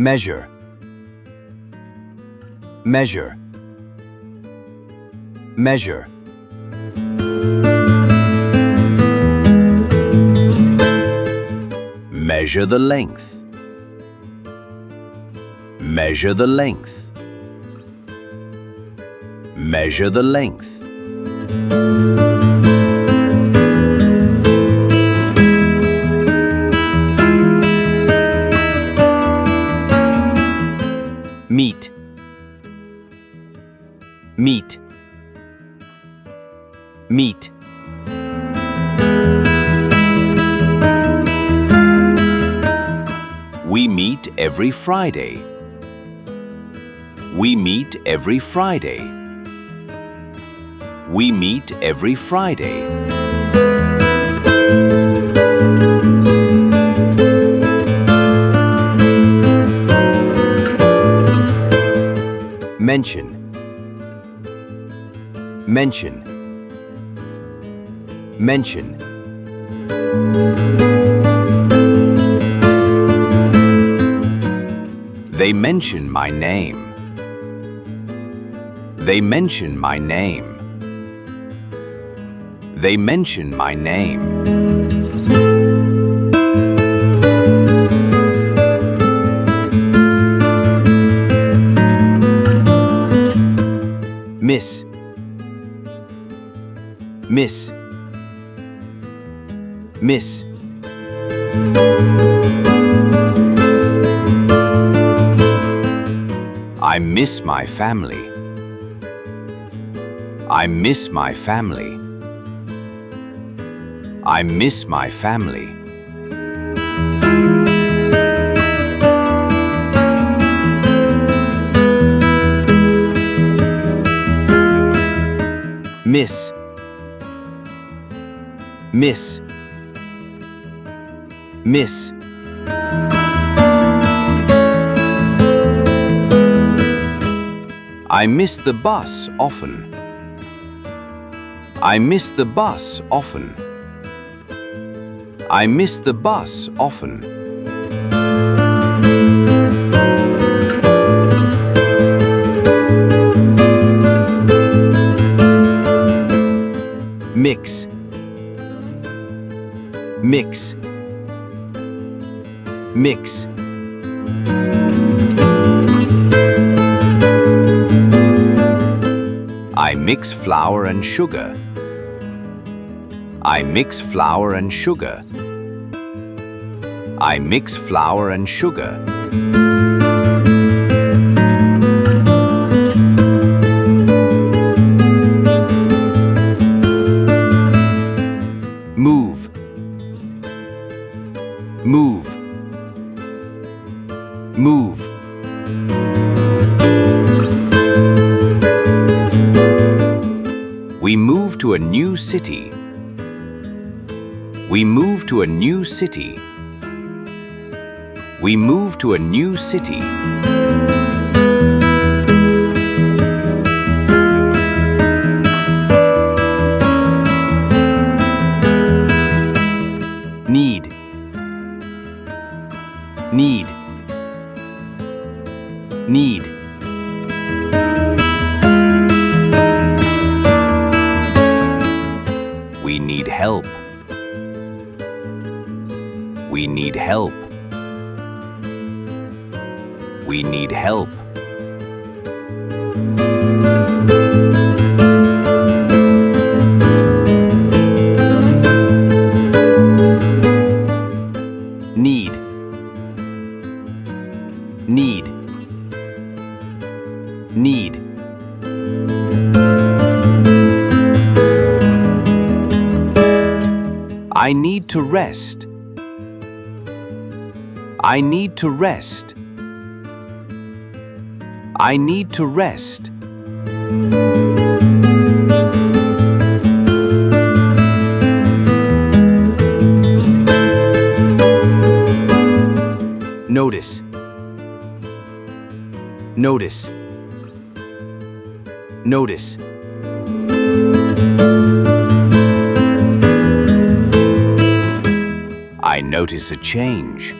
measure, measure, measure. Measure the length, measure the length, measure the length. Meet, meet, meet. We meet every Friday. We meet every Friday. We meet every Friday. Mention, mention, mention. They mention my name. They mention my name. They mention my name. Miss, miss, miss. I miss my family. I miss my family. I miss my family. Miss, miss, miss. I miss the bus often. I miss the bus often. I miss the bus often. Mix, mix, mix. I mix flour and sugar. I mix flour and sugar. I mix flour and sugar. Move, move, move. We move to a new city. We move to a new city. We move to a new city. Need, need, need. We need help. We need help. We need help. Need, need, need. I need to rest. I need to rest. I need to rest. Notice, notice, notice. I notice a change.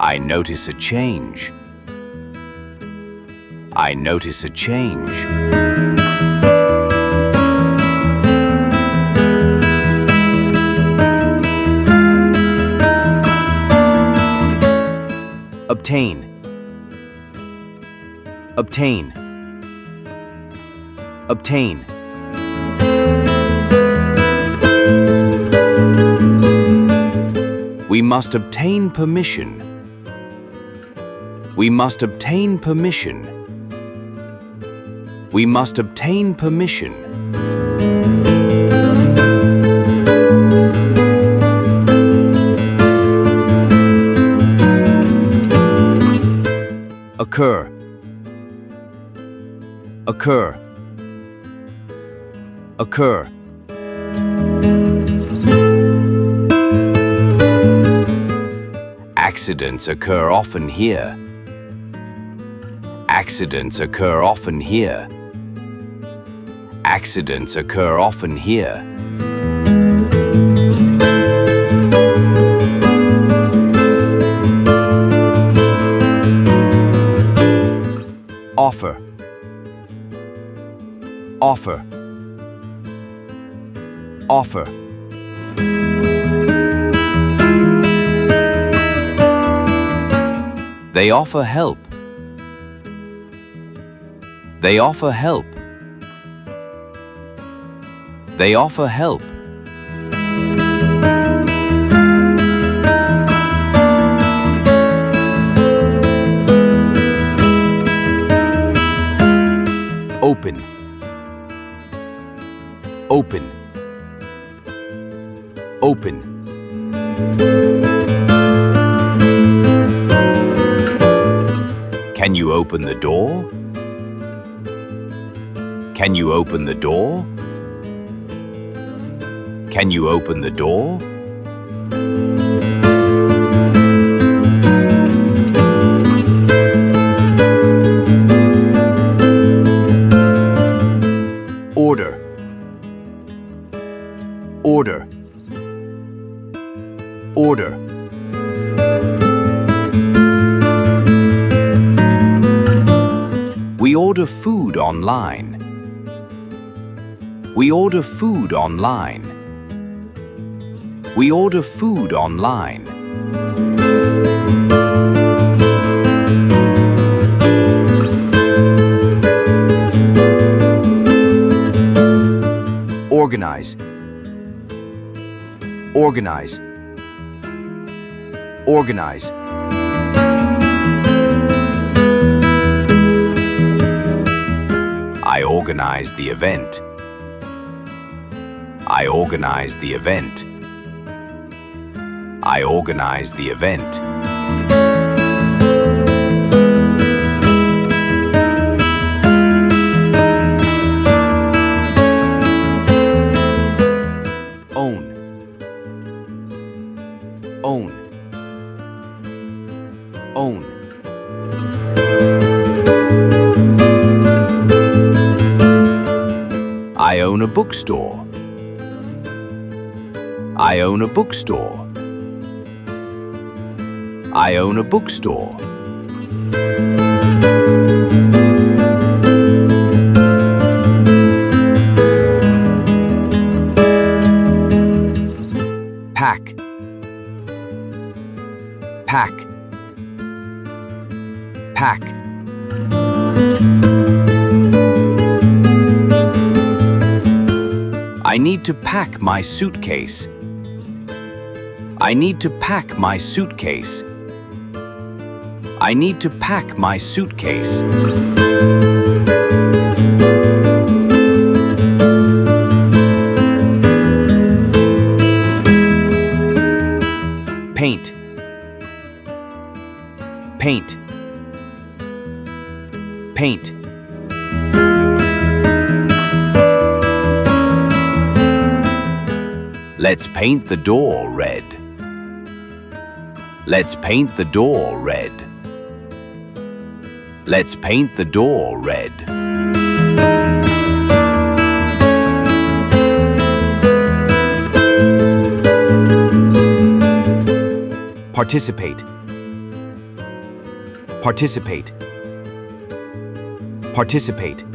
I notice a change. I notice a change. Obtain. Obtain. Obtain. We must obtain permission. We must obtain permission. We must obtain permission. Occur. Occur. Occur. Accidents occur often here. Accidents occur often here. Accidents occur often here. Offer. Offer. Offer. They offer help. They offer help. They offer help. Open. Open. Open. Can you open the door? Can you open the door? Can you open the door? Order. Order. Order. We order food online. We order food online. We order food online. Organize. Organize. Organize. I organize the event. I organize the event. I organize the event. Own. Own. Own. I own a bookstore. I own a bookstore. I own a bookstore. Pack. Pack. Pack. I need to pack my suitcase. I need to pack my suitcase. I need to pack my suitcase. Paint. Paint. Paint. Let's paint the door red. Let's paint the door red. Let's paint the door red. Participate. Participate. Participate.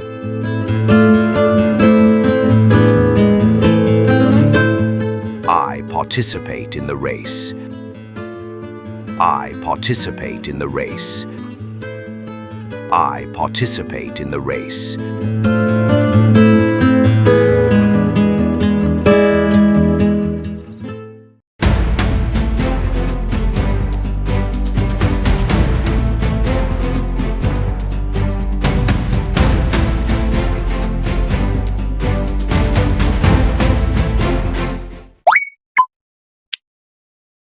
I participate in the race. I participate in the race. I participate in the race.